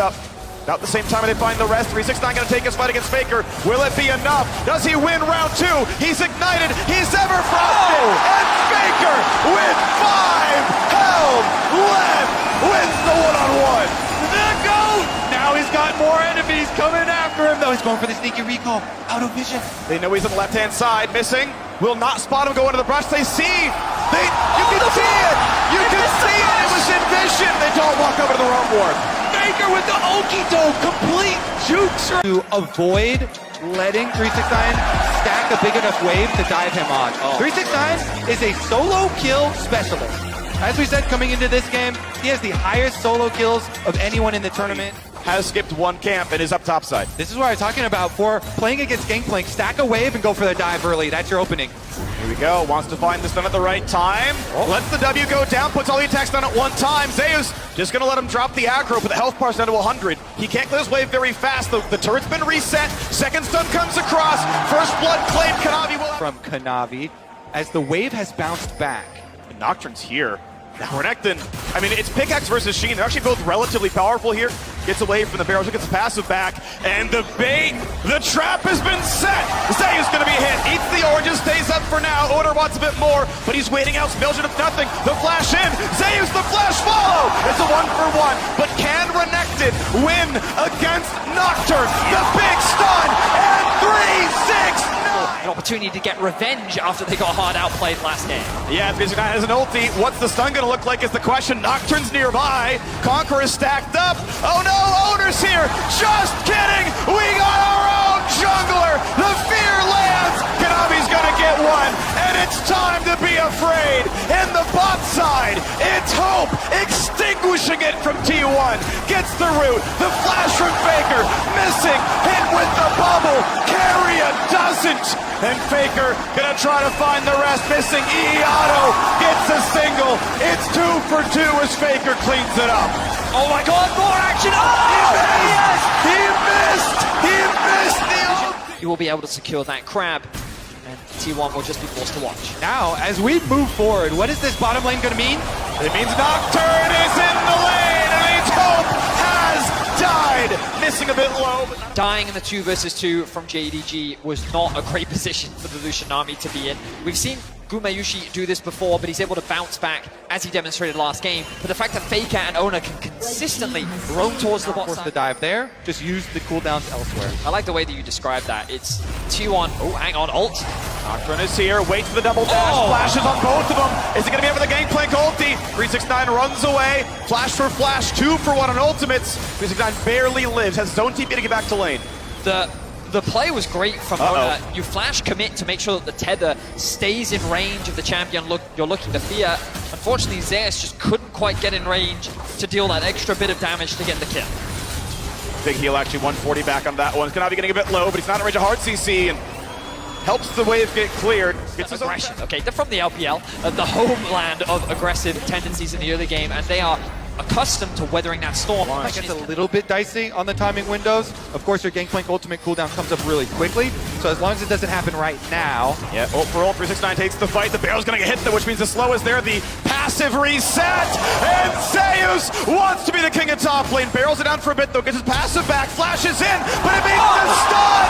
up. About the same time they find the rest. 369 gonna take his fight against Faker. Will it be enough? Does he win round two? He's ignited. He's ever frosted. And Faker with 5 held left wins the one-on-one. The GOAT! Now he's got more enemies coming after him, though. He's going for the sneaky recall. Out of vision. They know he's on the left-hand side, missing. Will not spot him go into the brush. They see. You can see it. You can see it. It was in vision. They don't walk over to the wrong ward. Faker with the okie-doke, complete jukes to avoid letting 369 stack a big enough wave to dive him on. 369 is a solo kill specialist. As we said coming into this game, he has the highest solo kills of anyone in the tournament. Has skipped one camp and is up top side. This is what I was talking about for playing against Gangplank. Stack a wave and go for the dive early. That's your opening. Here we go. Wants to find the stun at the right time. Lets the W go down. Puts all the attacks down at one time. Zeus just going to let him drop the aggro, but the health bar's down to 100. He can't clear his wave very fast. The turret's been reset. Second stun comes across. First blood claimed. Kanavi will... From Kanavi as the wave has bounced back. And Nocturne's here. Now Renekton, I mean, it's Pickaxe versus Sheen. They're actually both relatively powerful here. Gets away from the barrels, gets the passive back, and the bait, the trap has been set. Zayu's gonna be hit, eats the oranges, stays up for now. Oder wants a bit more, but he's waiting out. Belgian of nothing, the flash in. Zayu's the flash follow. It's a 1-for-1, but can Renekton win against Nocturne? The big stun, and 3-6. An opportunity to get revenge after they got hard outplayed last game. Yeah, 369 has an ulti. What's the stun gonna look like is the question. Nocturne's nearby. Conqueror is stacked up. Oh no, Owner's here. Just kidding. We got our own jungler. The fear lands. Kanavi's gonna get one. And it's time to be afraid. In the bot side, it's Hope extinguishing it from T1. Gets the root. The flash from Faker. Missing. Hit with the bubble. Carrier doesn't. And Faker gonna try to find the rest. Missing. Auto gets a single. It's 2 for 2 as Faker cleans it up. Oh my god, more action! Oh, yes! He missed the ult! You will be able to secure that crab, and T1 will just be forced to watch. Now, as we move forward, what is this bottom lane going to mean? It means Nocturne is in the lane, and it's Hope has died. Missing a bit low. But Dying in the 2 versus 2 from JDG was not a great position for the Lucian army to be in. We've seen Gumayushi do this before, but he's able to bounce back as he demonstrated last game. But the fact that Faker and Ona can consistently roam towards the bot Force side. the dive there, just use the cooldowns elsewhere. I like the way that you described that. It's T1, oh, hang on, ult. Nocturne is here, waits for the double dash, flashes on both of them. Is it going to be able to Gangplank ulti? 369 runs away, flash for flash, 2 for 1 on ultimates. 369 barely lives, has zone TP to get back to lane. The play was great from Ona. You flash commit to make sure that the tether stays in range of the champion you're looking to fear. Unfortunately, Zeus just couldn't quite get in range to deal that extra bit of damage to get the kill. Big heal actually, 140 back on that one. Kanavi getting a bit low, but he's not in range of hard CC, and helps the wave get cleared. Gets his Aggression. Okay, they're from the LPL, the homeland of aggressive tendencies in the early game, and they are accustomed to weathering that storm. It gets a little bit dicey on the timing windows. Of course, your Gangplank ultimate cooldown comes up really quickly, so as long as it doesn't happen right now. Yeah, ult for ult, 369 takes the fight. The barrel's gonna get hit though, which means the slow is there. The passive reset, and Zeus wants to be the king of top lane. Barrels it down for a bit though, gets his passive back, flashes in, but it means the stun!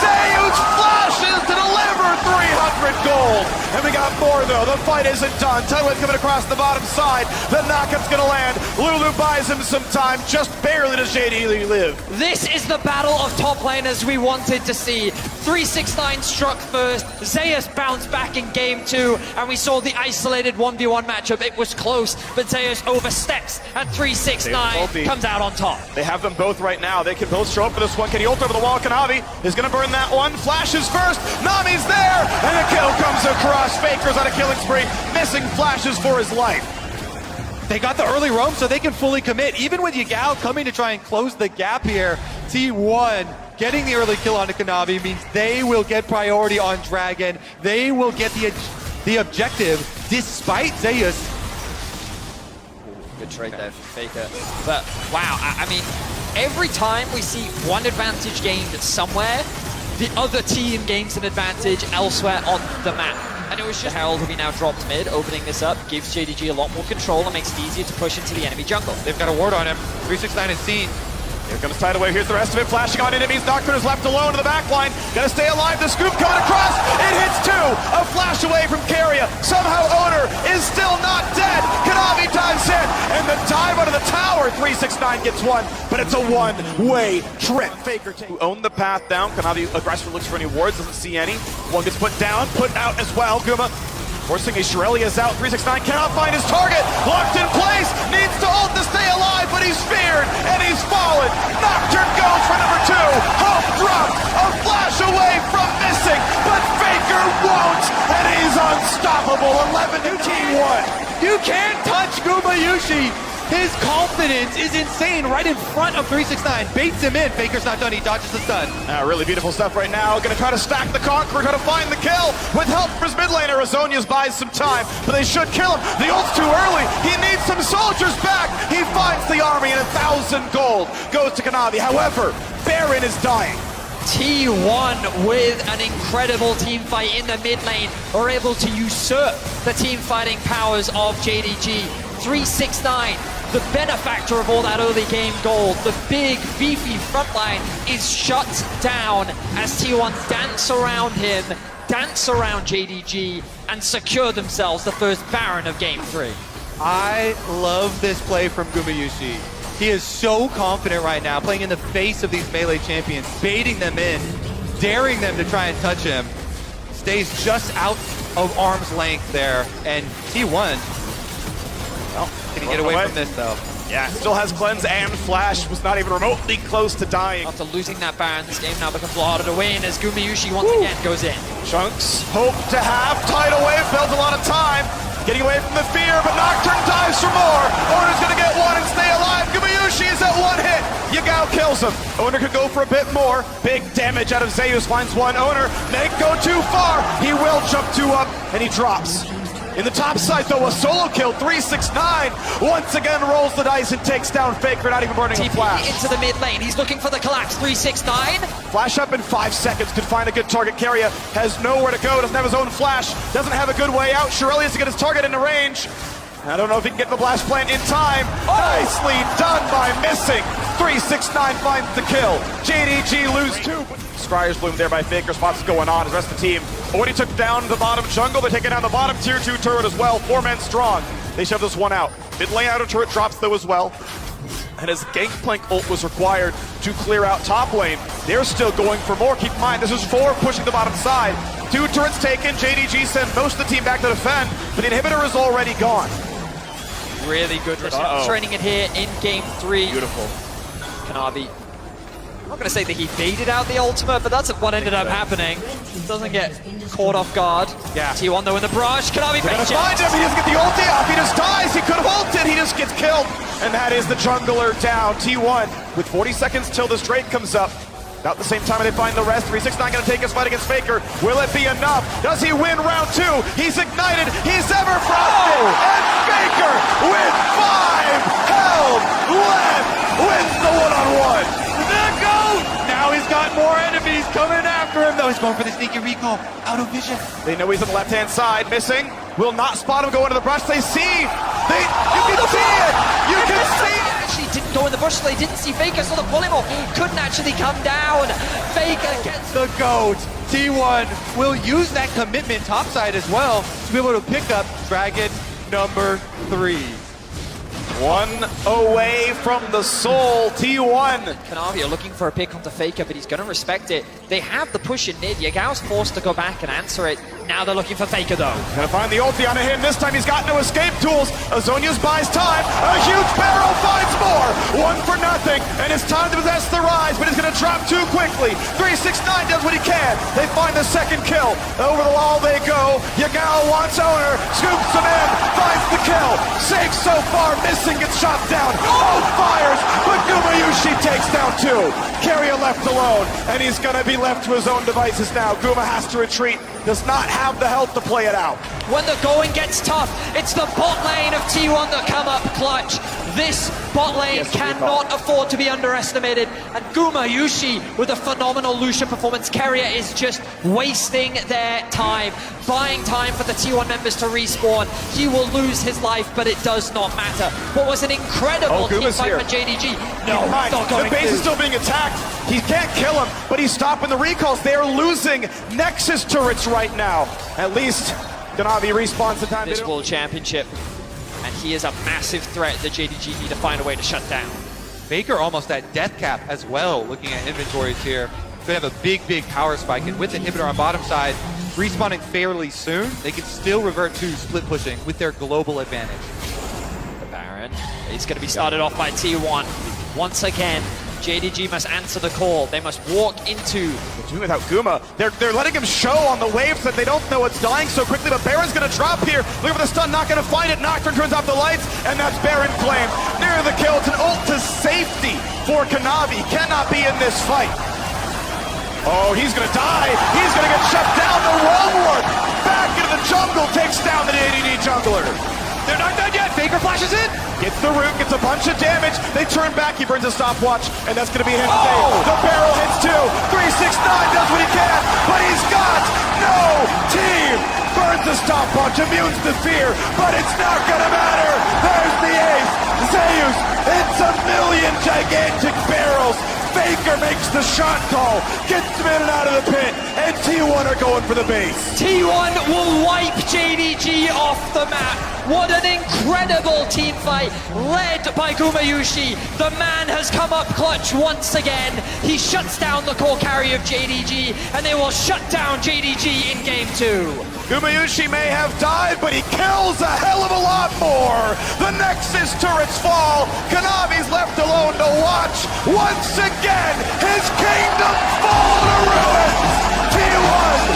Zeus flashes to deliver 300 gold! And we got more though, the fight isn't done. Tideway coming across the bottom side, the knockup's gonna land. Lulu buys him some time, just barely does JD live. This is the battle of top laners we wanted to see. 369 struck first, Zeus bounced back in game 2, and we saw the isolated 1v1 matchup. It was close, but Zeus oversteps, and 369 comes out on top. They have them both right now. They can both show up for this one. Can he ult over the wall? Kanavi is going to burn that one. Flashes first. Nami's there, and the kill comes across. Faker's on a killing spree, missing flashes for his life. They got the early roam, so they can fully commit. Even with Yagao coming to try and close the gap here, T1 getting the early kill onto Kanavi means they will get priority on Dragon. They will get the objective despite Zeus. Good trade there from Faker. But wow, I mean, every time we see one advantage gained somewhere, the other team gains an advantage elsewhere on the map. And it was just Herald will be now dropped mid, opening this up, gives JDG a lot more control and makes it easier to push into the enemy jungle. They've got a ward on him. 369 is seen. Here comes Tidal Wave, here's the rest of it, flashing on enemies. Nocturne is left alone in the back line. Gonna stay alive, the scoop coming across. It hits two, a flash away from Keria. Somehow Owner is still not dead. Kanavi dives in, and the dive out of the tower. 369 gets one, but it's a one-way trip. Faker who owned the path down. Kanavi aggressively looks for any wards, doesn't see any. One gets put down, put out as well. Guma forcing a Shirelli is out. 369 cannot find his target. Locked in place. Needs to ult to stay alive, but he's feared and he's fallen. Nocturne goes for number two. Hope dropped. A flash away from missing, but Faker won't, and he's unstoppable. 11 to T1. You can't touch Gumayushi. His confidence is insane right in front of 369. Baits him in. Faker's not done. He dodges the stun. Really beautiful stuff right now. Gonna try to stack the Conqueror, try to find the kill. With help from his mid laner, Azonius buys some time, but they should kill him. The ult's too early. He needs some soldiers back. He finds the army, and 1,000 gold goes to Kanavi. However, Baron is dying. T1 with an incredible team fight in the mid lane are able to usurp the team fighting powers of JDG. 369, the benefactor of all that early game gold, the big beefy frontline is shut down as T1 dance around him, dance around JDG, and secure themselves the first Baron of game 3. I love this play from Gumayushi. He is so confident right now, playing in the face of these melee champions, baiting them in, daring them to try and touch him. Stays just out of arm's length there, and T1, well, can he get away from this though? Yeah, still has Cleanse and Flash, was not even remotely close to dying. After losing that Baron, this game now becomes a lot harder to win as Gumayushi once again goes in. Chunks hope to have Tidal Wave, builds a lot of time. Getting away from the fear, but Nocturne dives for more. Owner's gonna get one and stay alive. Gumayushi is at one hit. Yagao kills him. Owner could go for a bit more. Big damage out of Zeus, finds one. Owner may go too far. He will jump two up, and he drops. In the top side, though, a solo kill. 369 once again rolls the dice and takes down Faker, not even burning a flash. Into the mid lane. He's looking for the collapse. 369. Flash up in 5 seconds, could find a good target. Keria has nowhere to go, doesn't have his own flash, doesn't have a good way out. Shirelli has to get his target into range. I don't know if he can get the blast plant in time. Nicely done by missing. 369 finds the kill. JDG lose 2. Scryer's bloomed there by Faker. Spots going on. The rest of the team already took down the bottom jungle. They're taking down the bottom tier 2 turret as well. 4 men strong. They shove this one out. Mid lane outer turret drops though as well. And as Gangplank ult was required to clear out top lane, they're still going for more. Keep in mind, this is 4 pushing the bottom side. 2 turrets taken. JDG sent most of the team back to defend, but the inhibitor is already gone. Really good training it here in game 3. Beautiful. Kanavi, I'm not going to say that he baited out the ultimate, but that's what ended up happening. Doesn't get caught off guard. Yeah. T1 though in the brush. Kanavi They're gonna find him. He doesn't get the ulti off. He just dies. He could have ulted. He just gets killed. And that is the jungler down. T1 with 40 seconds till this Drake comes up. About the same time they find the rest. 369 gonna take his fight against Faker. Will it be enough? Does he win round 2? He's ignited. He's ever frosted. And Faker with 5 held left wins the one-on-one. The GOAT! Now he's got more enemies coming after him though. He's going for the sneaky recall. Out of vision. They know he's on the left-hand side, missing. Will not spot him go into the brush. They see. You can see it. You can see it. Actually didn't go in the bush, so they didn't see Faker, so the volleyball couldn't actually come down. Faker gets The GOAT. T1 will use that commitment topside as well to be able to pick up Dragon number 3. 1 away from the soul. T1. Kanavi are looking for a pick onto Faker, but he's going to respect it. They have the push in mid. Yagao's forced to go back and answer it. Now they're looking for Faker though. Gonna find the ulti onto him. This time he's got no escape tools. Azonius buys time. A huge barrel finds more. 1 for nothing. And it's time to possess the Ryze, but he's gonna drop too quickly. 369 does what he can. They find the second kill. Over the wall they go. Yagao wants Owner. Scoops him in. Finds the kill. Safe so far. Missing gets shot down. Both fires. But Gumayushi takes down 2. Keria left alone. And he's gonna be left to his own devices now. Guma has to retreat. Does not have the health to play it out. when the going gets tough, it's the bot lane of T1 that come up clutch. This bot lane cannot afford to be underestimated. And Guma Yushi with a phenomenal Lucia performance. Carrier is just wasting their time, buying time for the T1 members to respawn. He will lose his life, but it does not matter. What was an incredible team fight for JDG. No, not going the base to. is still being attacked. He can't kill him, but he's stopping the recalls. They are losing Nexus turrets right now. At least Ganavi respawns the time. This World Championship, and he is a massive threat that JDG need to find a way to shut down. Faker almost at death cap as well, looking at inventories here. Could have a big power spike, and with the inhibitor on bottom side, respawning fairly soon, they can still revert to split pushing with their global advantage. The Baron, he's going to be started off by T1. Once again, JDG must answer the call. They must walk into... Doing without Guma. They're letting him show on the waves that they don't know it's dying so quickly, but Baron's gonna drop here. Look for the stun, not gonna find it. Nocturne turns off the lights, and that's Baron Flame. Near the kill, it's an ult to safety for Kanavi. Cannot be in this fight. Oh, he's gonna die. He's gonna get shut down. The wrong one. Back into the jungle, takes down the ADD jungler. They're not done yet. Faker flashes in. Gets the root, gets a bunch of damage. They turn back, he burns a stopwatch, and that's gonna be a hit to save. The barrel hits too. 369 does what he can, but he's got no team. Burns the stopwatch, immunes the fear, but it's not gonna matter. There's the ace. Zeus, it's a million gigantic barrels. Faker makes the shot call, gets him in and out of the pit, and T1 are going for the base. T1 will wipe JDG off the map. What an incredible team fight, led by Guma Yushi. The man has come up clutch once again. He shuts down the core carry of JDG, and they will shut down JDG in game 2. Guma Yushi may have died, but he kills a hell of a lot more. The Nexus turrets fall. Kanavi's left alone to watch. Once again, his kingdom fall to ruins. T1